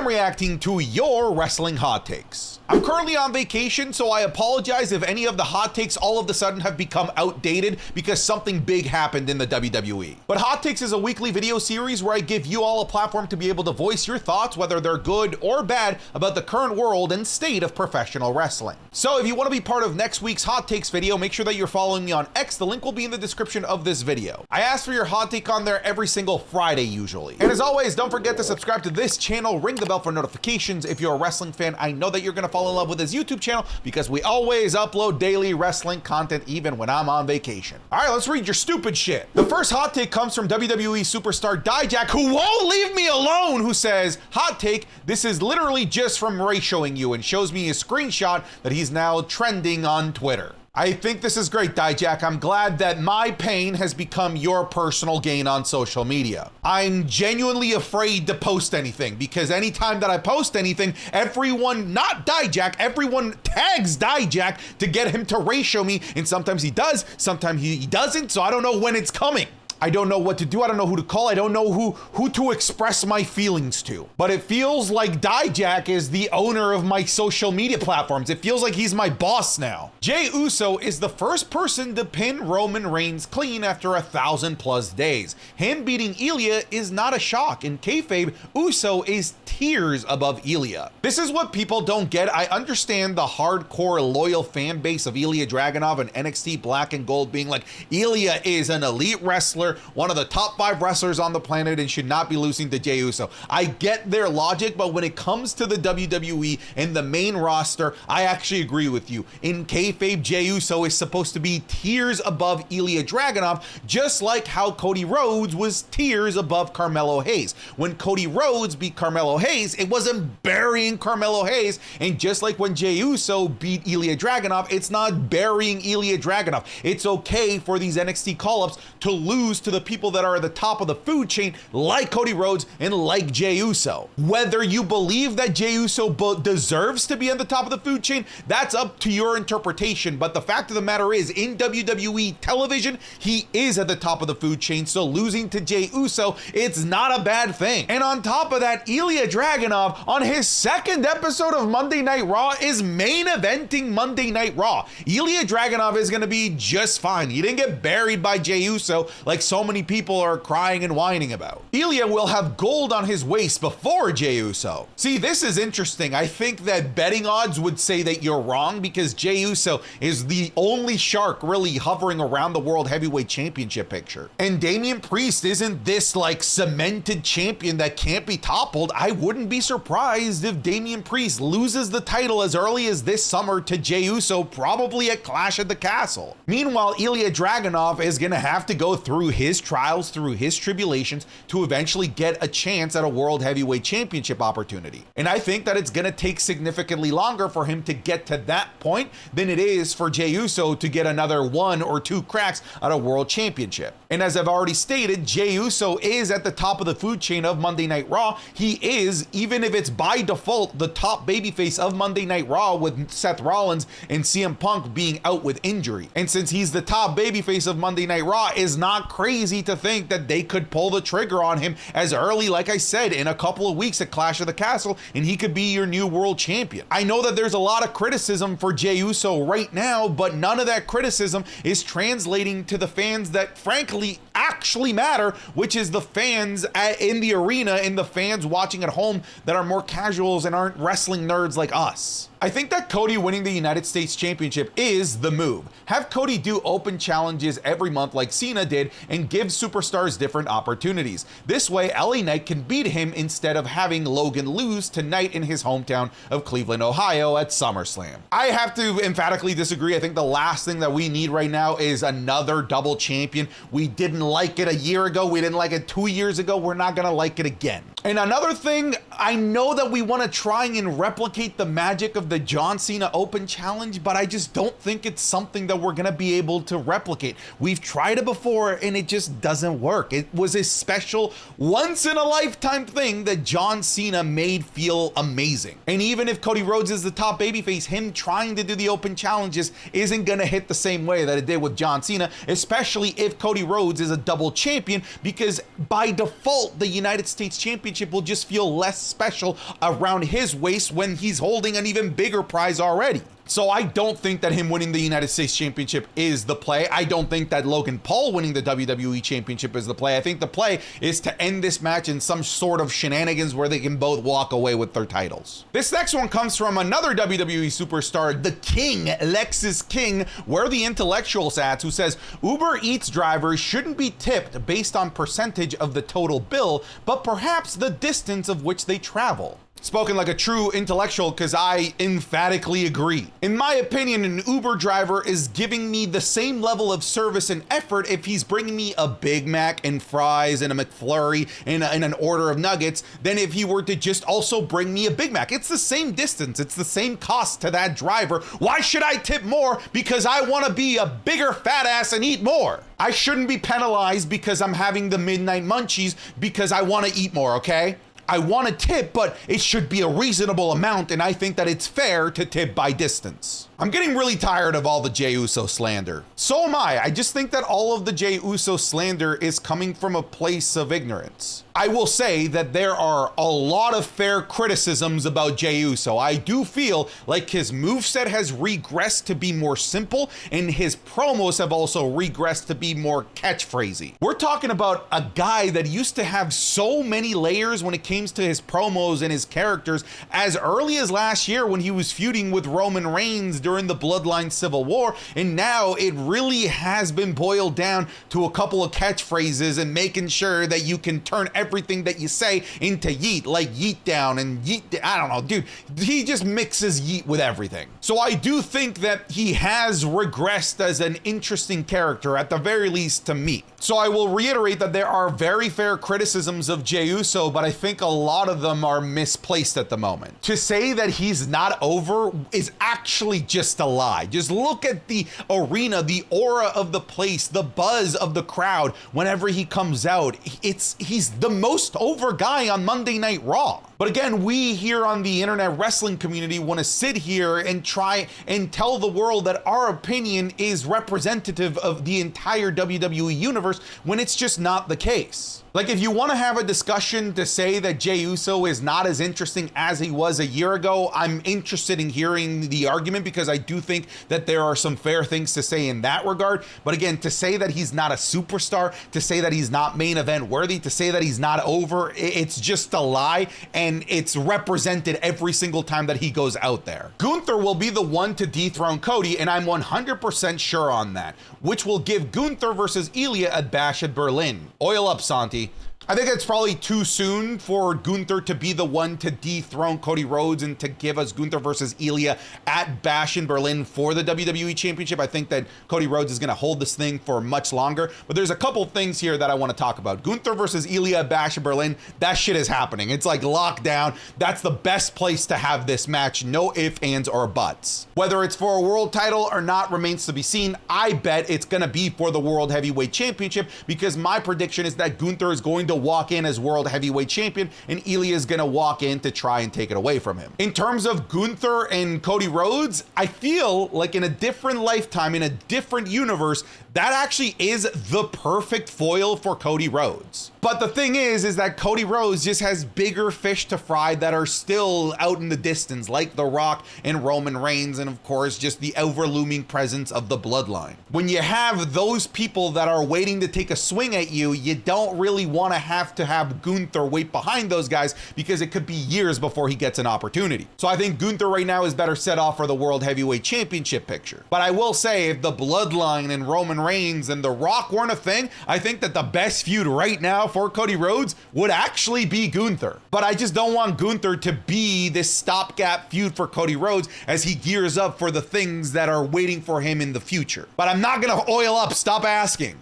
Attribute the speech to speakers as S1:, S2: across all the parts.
S1: I'm reacting to your wrestling hot takes. I'm currently on vacation, so I apologize if any of the hot takes all of a sudden have become outdated because something big happened in the WWE. But Hot Takes is a weekly video series where I give you all a platform to be able to voice your thoughts, whether they're good or bad, about the current world and state of professional wrestling. So if you want to be part of next week's Hot Takes video, make sure that you're following me on X. The link will be in the description of this video. I ask for your hot take on there every single Friday usually. And as always, don't forget to subscribe to this channel, ring the bell for notifications. If you're a wrestling fan, I know that you're going to fall in love with this YouTube channel because we always upload daily wrestling content even when I'm on vacation. All right, let's read your stupid shit. The first hot take comes from WWE superstar Dijak, who won't leave me alone, who says, hot take, this is literally just from Ray showing you, and shows me a screenshot that he's now trending on Twitter. I think this is great, Dijak. I'm glad that my pain has become your personal gain on social media. I'm genuinely afraid to post anything because anytime that I post anything, everyone, not Dijak, everyone tags Dijak to get him to ratio me, and sometimes he does, sometimes he doesn't, so I don't know when it's coming. I don't know what to do. I don't know who to call. I don't know who to express my feelings to. But it feels like Dijak is the owner of my social media platforms. It feels like he's my boss now. Jey Uso is the first person to pin Roman Reigns clean after 1,000+ days. Him beating Ilja is not a shock. In kayfabe, Uso is tiers above Ilja. This is what people don't get. I understand the hardcore loyal fan base of Ilja Dragunov and NXT Black and Gold being like, Ilja is an elite wrestler, one of the top 5 wrestlers on the planet, and should not be losing to Jey Uso. I get their logic, but when it comes to the WWE and the main roster, I actually agree with you. In kayfabe, Jey Uso is supposed to be tiers above Ilja Dragunov, just like how Cody Rhodes was tiers above Carmelo Hayes. When Cody Rhodes beat Carmelo Hayes, it wasn't burying Carmelo Hayes, and just like when Jey Uso beat Ilja Dragunov, it's not burying Ilja Dragunov. It's okay for these NXT call-ups to lose to the people that are at the top of the food chain, like Cody Rhodes and like Jey Uso. Whether you believe that Jey Uso deserves to be at the top of the food chain, that's up to your interpretation. But the fact of the matter is, in WWE television, he is at the top of the food chain, so losing to Jey Uso, it's not a bad thing. And on top of that, Ilja Dragunov, on his second episode of Monday Night Raw, is main eventing Monday Night Raw. Ilja Dragunov is gonna be just fine. He didn't get buried by Jey Uso like so many people are crying and whining about. Ilja will have gold on his waist before Jey Uso. See, this is interesting. I think that betting odds would say that you're wrong because Jey Uso is the only shark really hovering around the World Heavyweight Championship picture. And Damian Priest isn't this like cemented champion that can't be toppled. I wouldn't be surprised if Damian Priest loses the title as early as this summer to Jey Uso, probably at Clash at the Castle. Meanwhile, Ilja Dragunov is gonna have to go through his trials, through his tribulations, to eventually get a chance at a World Heavyweight Championship opportunity. And I think that it's gonna take significantly longer for him to get to that point than it is for Jey Uso to get another 1 or 2 cracks at a World Championship. And as I've already stated, Jey Uso is at the top of the food chain of Monday Night Raw. He is, even if it's by default, the top babyface of Monday Night Raw, with Seth Rollins and CM Punk being out with injury. And since he's the top babyface of Monday Night Raw, is not crazy to think that they could pull the trigger on him as early, like I said, in a couple of weeks at Clash of the Castle, and he could be your new world champion. I know that there's a lot of criticism for Jey Uso right now, but none of that criticism is translating to the fans that frankly actually matter, which is the fans in the arena and the fans watching at home that are more casuals and aren't wrestling nerds like us. I think that Cody winning the United States Championship is the move. Have Cody do open challenges every month like Cena did and give superstars different opportunities. This way, LA Knight can beat him instead of having Logan lose tonight in his hometown of Cleveland, Ohio at SummerSlam. I have to emphatically disagree. I think the last thing that we need right now is another double champion. We didn't like it a year ago. We didn't like it 2 years ago. We're not gonna like it again. And another thing, I know that we want to try and replicate the magic of the John Cena Open Challenge, but I just don't think it's something that we're going to be able to replicate. We've tried it before and it just doesn't work. It was a special once in a lifetime thing that John Cena made feel amazing. And even if Cody Rhodes is the top babyface, him trying to do the open challenges isn't going to hit the same way that it did with John Cena, especially if Cody Rhodes is a double champion, because by default, the United States Championship Championship will just feel less special around his waist when he's holding an even bigger prize already. So I don't think that him winning the United States Championship is the play. I don't think that Logan Paul winning the WWE Championship is the play. I think the play is to end this match in some sort of shenanigans where they can both walk away with their titles. This next one comes from another WWE superstar, the King, Lexis King, where the intellectuals at, who says Uber Eats drivers shouldn't be tipped based on percentage of the total bill, but perhaps the distance of which they travel. Spoken like a true intellectual, because I emphatically agree. In my opinion, an Uber driver is giving me the same level of service and effort if he's bringing me a Big Mac and fries and a McFlurry and an order of nuggets than if he were to just also bring me a Big Mac. It's the same distance. It's the same cost to that driver. Why should I tip more because I want to be a bigger fat ass and eat more? I shouldn't be penalized because I'm having the midnight munchies because I want to eat more, okay? I want to tip, but it should be a reasonable amount, and I think that it's fair to tip by distance. I'm getting really tired of all the Jey Uso slander. So am I. I just think that all of the Jey Uso slander is coming from a place of ignorance. I will say that there are a lot of fair criticisms about Jey Uso. I do feel like his moveset has regressed to be more simple, and his promos have also regressed to be more catchphrasy. We're talking about a guy that used to have so many layers when it came to his promos and his characters as early as last year when he was feuding with Roman Reigns during the Bloodline Civil War, and now it really has been boiled down to a couple of catchphrases and making sure that you can turn everything that you say into yeet, like yeet down and yeet, I don't know, dude, he just mixes yeet with everything. So I do think that he has regressed as an interesting character, at the very least to me. So I will reiterate that there are very fair criticisms of Jey Uso, but I think a lot of them are misplaced at the moment. To say that he's not over is actually just a lie. Just look at the arena, the aura of the place, the buzz of the crowd whenever he comes out. He's the most over guy on Monday Night Raw. But again, we here on the internet wrestling community want to sit here and try and tell the world that our opinion is representative of the entire WWE universe when it's just not the case. Like, if you want to have a discussion to say that Jey Uso is not as interesting as he was a year ago, I'm interested in hearing the argument, because I do think that there are some fair things to say in that regard. But again, to say that he's not a superstar, to say that he's not main event worthy, to say that he's not over, it's just a lie, and it's represented every single time that he goes out there. Gunther will be the one to dethrone Cody, and I'm 100% sure on that, which will give Gunther versus Ilja at Bash at Berlin. Oil up, Santi. I think it's probably too soon for Gunther to be the one to dethrone Cody Rhodes and to give us Gunther versus Ilja at Bash in Berlin for the WWE Championship. I think that Cody Rhodes is going to hold this thing for much longer. But there's a couple things here that I want to talk about. Gunther versus Ilja at Bash in Berlin, that shit is happening. It's like locked down. That's the best place to have this match. No ifs, ands, or buts. Whether it's for a world title or not remains to be seen. I bet it's going to be for the World Heavyweight Championship, because my prediction is that Gunther is going to walk in as World Heavyweight Champion and Ilja is going to walk in to try and take it away from him. In terms of Gunther and Cody Rhodes, I feel like in a different lifetime, in a different universe, that actually is the perfect foil for Cody Rhodes. But the thing is that Cody Rhodes just has bigger fish to fry that are still out in the distance, like The Rock and Roman Reigns, and of course, just the overlooming presence of the Bloodline. When you have those people that are waiting to take a swing at you, you don't really want to have Gunther wait behind those guys, because it could be years before he gets an opportunity. So I think Gunther right now is better set off for the World Heavyweight Championship picture. But I will say, if the Bloodline and Roman Reigns and The Rock weren't a thing, I think that the best feud right now for Cody Rhodes would actually be Gunther. But I just don't want Gunther to be this stopgap feud for Cody Rhodes as he gears up for the things that are waiting for him in the future. But I'm not gonna oil up, stop asking.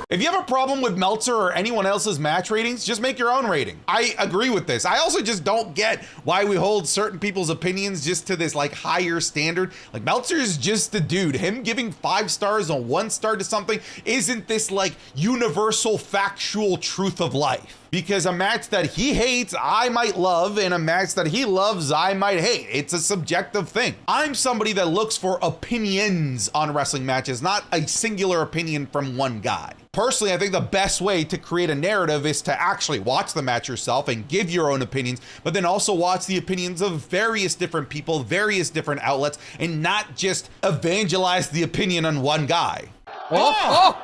S1: If you have a problem with Meltzer or anyone else's match ratings, just make your own rating. I agree with this. I also just don't get why we hold certain people's opinions just to this like higher standard. Like, Meltzer is just a dude. Him giving 5 stars or 1 star to something isn't this like universal factual truth of life. because a match that he hates, I might love, and a match that he loves, I might hate. It's a subjective thing. I'm somebody that looks for opinions on wrestling matches, not a singular opinion from one guy. Personally, I think the best way to create a narrative is to actually watch the match yourself and give your own opinions, but then also watch the opinions of various different people, various different outlets, and not just evangelize the opinion on one guy. Oh!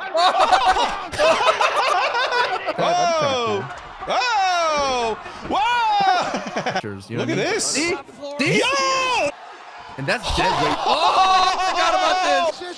S1: Whoa! Look at this!
S2: See?
S1: Yo!
S2: And that's dead weight. Oh, I forgot about this.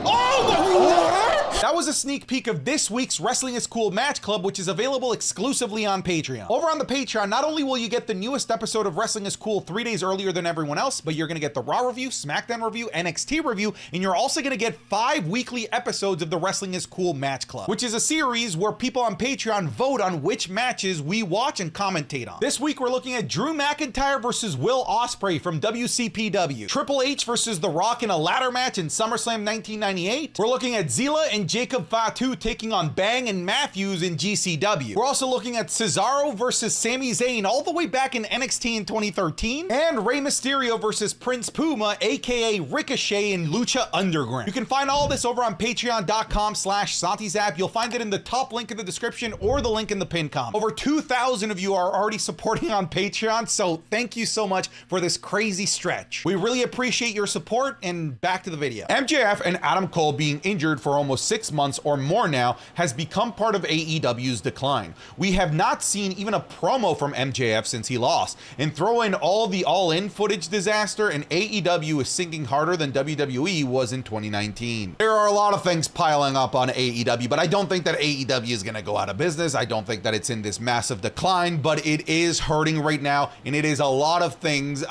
S1: Oh, that was a sneak peek of this week's Wrestling is Cool Match Club, which is available exclusively on Patreon. Over on the Patreon, not only will you get the newest episode of Wrestling is Cool 3 days earlier than everyone else, but you're going to get the Raw review, SmackDown review, NXT review, and you're also going to get 5 weekly episodes of the Wrestling is Cool Match Club, which is a series where people on Patreon vote on which matches we watch and commentate on. This week, we're looking at Drew McIntyre versus Will Ospreay from WCPW, Triple H versus The Rock in a ladder match in SummerSlam 1998. We're looking at Zila and Jacob Fatu taking on Bang and Matthews in GCW. We're also looking at Cesaro versus Sami Zayn all the way back in NXT in 2013, and Rey Mysterio versus Prince Puma, aka Ricochet, in Lucha Underground. You can find all this over on patreon.com/SantiZap. You'll find it in the top link in the description or the link in the pinned comment. Over 2,000 of you are already supporting on Patreon, so thank you so much for this crazy stretch. We really appreciate your support, and back to the video. MJF and Adam Cole being injured for almost 6 months or more now has become part of AEW's decline. We have not seen even a promo from MJF since he lost, and throw in all the All-In footage disaster, and AEW is sinking harder than WWE was in 2019. There are a lot of things piling up on AEW, but I don't think that AEW is gonna go out of business. I don't think that it's in this massive decline, but it is hurting right now, and it is a lot of things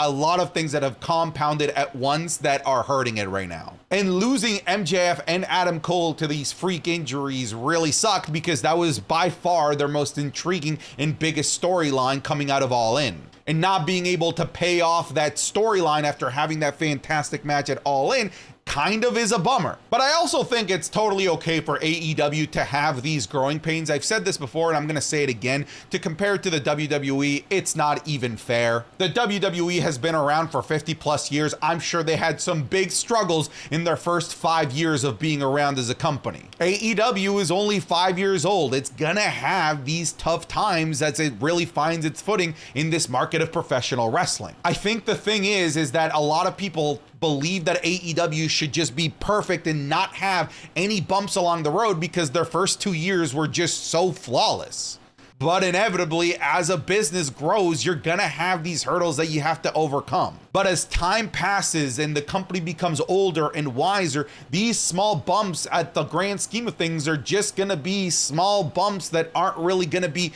S1: that have compounded at once that are hurting it right now. And losing MJF and Adam Cole to these freak injuries really sucked, because that was by far their most intriguing and biggest storyline coming out of All In. And not being able to pay off that storyline after having that fantastic match at All In kind of is a bummer. But I also think it's totally okay for AEW to have these growing pains. I've said this before, and I'm gonna say it again. To compare it to the WWE, it's not even fair. The WWE has been around for 50 plus years. I'm sure they had some big struggles in their first 5 years of being around as a company. AEW is only 5 years old. It's gonna have these tough times as it really finds its footing in this market of professional wrestling. I think the thing is that a lot of people believe that AEW should just be perfect and not have any bumps along the road because their first 2 years were just so flawless. But inevitably, as a business grows, you're gonna have these hurdles that you have to overcome. But as time passes and the company becomes older and wiser, these small bumps at the grand scheme of things are just gonna be small bumps that aren't really gonna be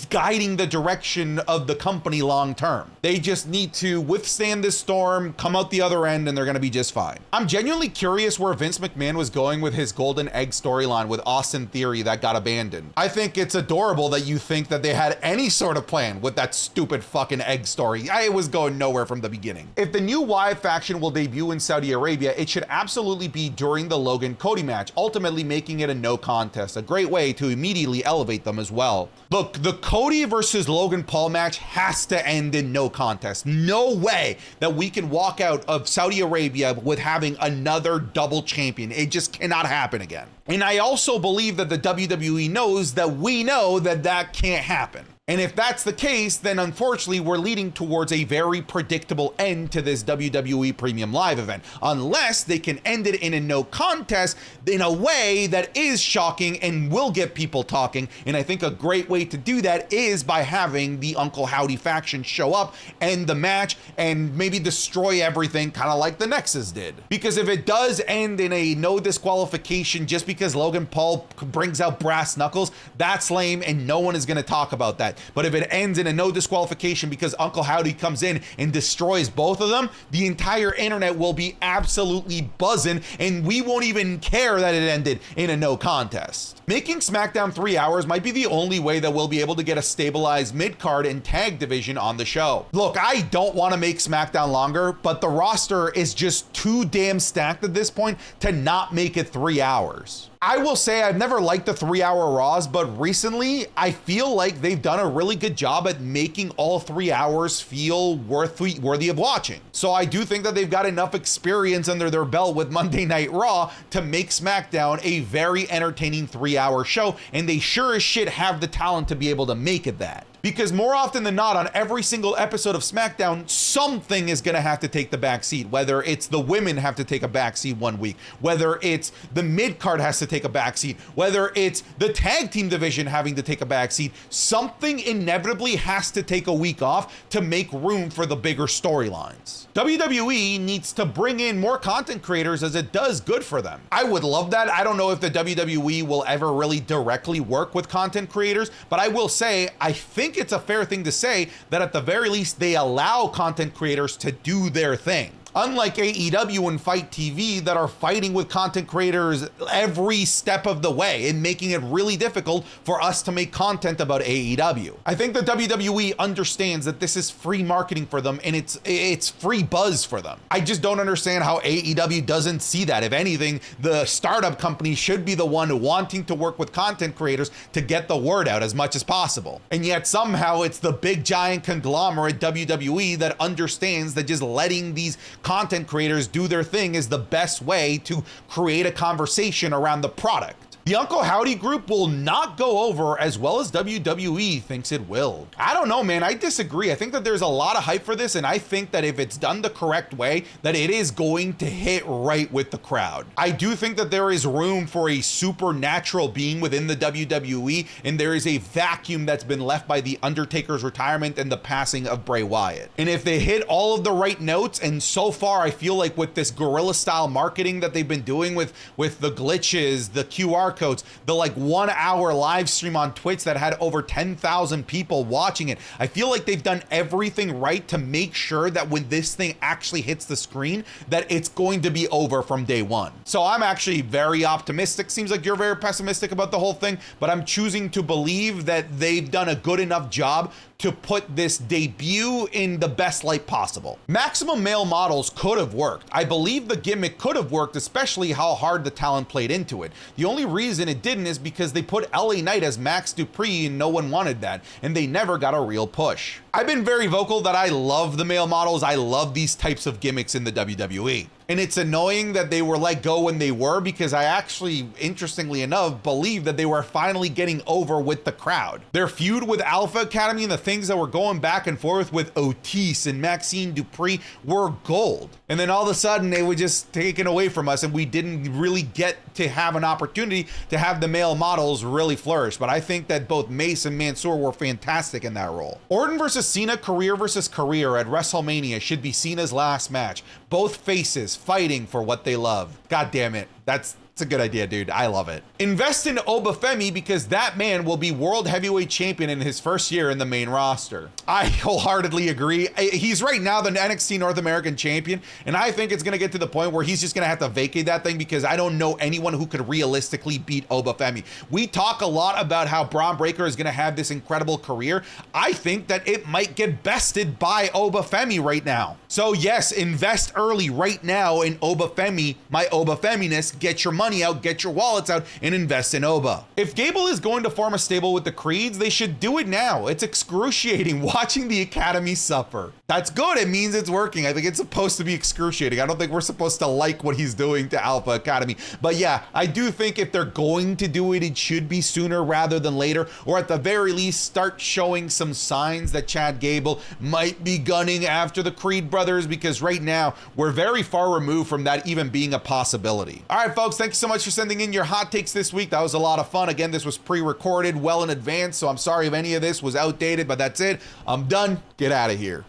S1: guiding the direction of the company long term. They just need to withstand this storm, come out the other end, and they're gonna be just fine. I'm genuinely curious where Vince McMahon was going with his Golden Egg storyline with Austin Theory that got abandoned. I think it's adorable that you think that they had any sort of plan with that stupid fucking egg story. It was going nowhere from the beginning. If the new Wyatt faction will debut in Saudi Arabia, it should absolutely be during the Logan-Cody match, ultimately making it a no contest, a great way to immediately elevate them as well. Look, the Cody versus Logan Paul match has to end in no contest. No way that we can walk out of Saudi Arabia with having another double champion. It just cannot happen again. And I also believe that the WWE knows that we know that that can't happen. And if that's the case, then unfortunately we're leading towards a very predictable end to this WWE Premium Live event, unless they can end it in a no contest in a way that is shocking and will get people talking. And I think a great way to do that is by having the Uncle Howdy faction show up, end the match, and maybe destroy everything, kind of like the Nexus did. Because if it does end in a no disqualification just because Logan Paul brings out brass knuckles, that's lame and no one is going to talk about that. But if it ends in a no disqualification because Uncle Howdy comes in and destroys both of them, the entire internet will be absolutely buzzing, and we won't even care that it ended in a no contest. Making SmackDown 3 hours might be the only way that we'll be able to get a stabilized mid-card and tag division on the show. Look, I don't want to make SmackDown longer, but the roster is just too damn stacked at this point to not make it 3 hours. I will say I've never liked the 3-hour Raws, but recently I feel like they've done a really good job at making all 3 hours feel worthy of watching. So I do think that they've got enough experience under their belt with Monday Night Raw to make SmackDown a very entertaining 3-hour show, and they sure as shit have the talent to be able to make it that. Because more often than not, on every single episode of SmackDown, something is gonna have to take the back seat. Whether it's the women have to take a back seat one week, whether it's the mid-card has to take a back seat, whether it's the tag team division having to take a back seat, something inevitably has to take a week off to make room for the bigger storylines. WWE needs to bring in more content creators as it does good for them. I would love that. I don't know if the WWE will ever really directly work with content creators, but I will say, I think it's a fair thing to say that at the very least, they allow content creators to do their thing. Unlike AEW and Fight TV that are fighting with content creators every step of the way and making it really difficult for us to make content about AEW. I think the WWE understands that this is free marketing for them and it's free buzz for them. I just don't understand how AEW doesn't see that. If anything, the startup company should be the one wanting to work with content creators to get the word out as much as possible. And yet somehow it's the big giant conglomerate WWE that understands that just letting these content creators do their thing is the best way to create a conversation around the product. The Uncle Howdy group will not go over as well as WWE thinks it will. I don't know, man. I disagree. I think that there's a lot of hype for this, and I think that if it's done the correct way, that it is going to hit right with the crowd. I do think that there is room for a supernatural being within the WWE, and there is a vacuum that's been left by The Undertaker's retirement and the passing of Bray Wyatt. And if they hit all of the right notes, and so far I feel like with this guerrilla style marketing that they've been doing with the glitches, the QR codes, the like 1 hour live stream on Twitch that had over 10,000 people watching it. I feel like they've done everything right to make sure that when this thing actually hits the screen, that it's going to be over from day one. So I'm actually very optimistic. Seems like you're very pessimistic about the whole thing, but I'm choosing to believe that they've done a good enough job to put this debut in the best light possible. Maximum male models could have worked. I believe the gimmick could have worked, especially how hard the talent played into it. The only reason it didn't is because they put LA Knight as Max Dupree and no one wanted that, and they never got a real push. I've been very vocal that I love the male models. I love these types of gimmicks in the WWE. And it's annoying that they were let go when they were, because I actually, interestingly enough, believe that they were finally getting over with the crowd. Their feud with Alpha Academy and the things that were going back and forth with Otis and Maxine Dupree were gold. And then all of a sudden they were just taken away from us and we didn't really get to have an opportunity to have the male models really flourish. But I think that both Mace and Mansoor were fantastic in that role. Orton versus Cena, career versus career at WrestleMania should be Cena's last match. Both faces fighting for what they love. God damn it. It's a good idea, dude. I love it. Invest in Oba Femi because that man will be world heavyweight champion in his first year in the main roster. I wholeheartedly agree. He's right now the NXT North American champion, and I think it's gonna get to the point where he's just gonna have to vacate that thing because I don't know anyone who could realistically beat Oba Femi. We talk a lot about how Braun Breaker is gonna have this incredible career. I think that it might get bested by Oba Femi right now. So yes, invest early right now in Oba Femi, my Oba Feminess. Get your money out, get your wallets out, and invest in Oba. If Gable is going to form a stable with the Creeds, they should do it now. It's excruciating watching the Academy suffer. That's good. It means it's working. I think it's supposed to be excruciating. I don't think we're supposed to like what he's doing to Alpha Academy. But yeah, I do think if they're going to do it, it should be sooner rather than later, or at the very least start showing some signs that Chad Gable might be gunning after the Creed brothers, because right now we're very far removed from that even being a possibility. All right, folks, thank you so much for sending in your hot takes this week. That was a lot of fun. Again, this was pre-recorded well in advance, so I'm sorry if any of this was outdated, but that's it. I'm done. Get out of here.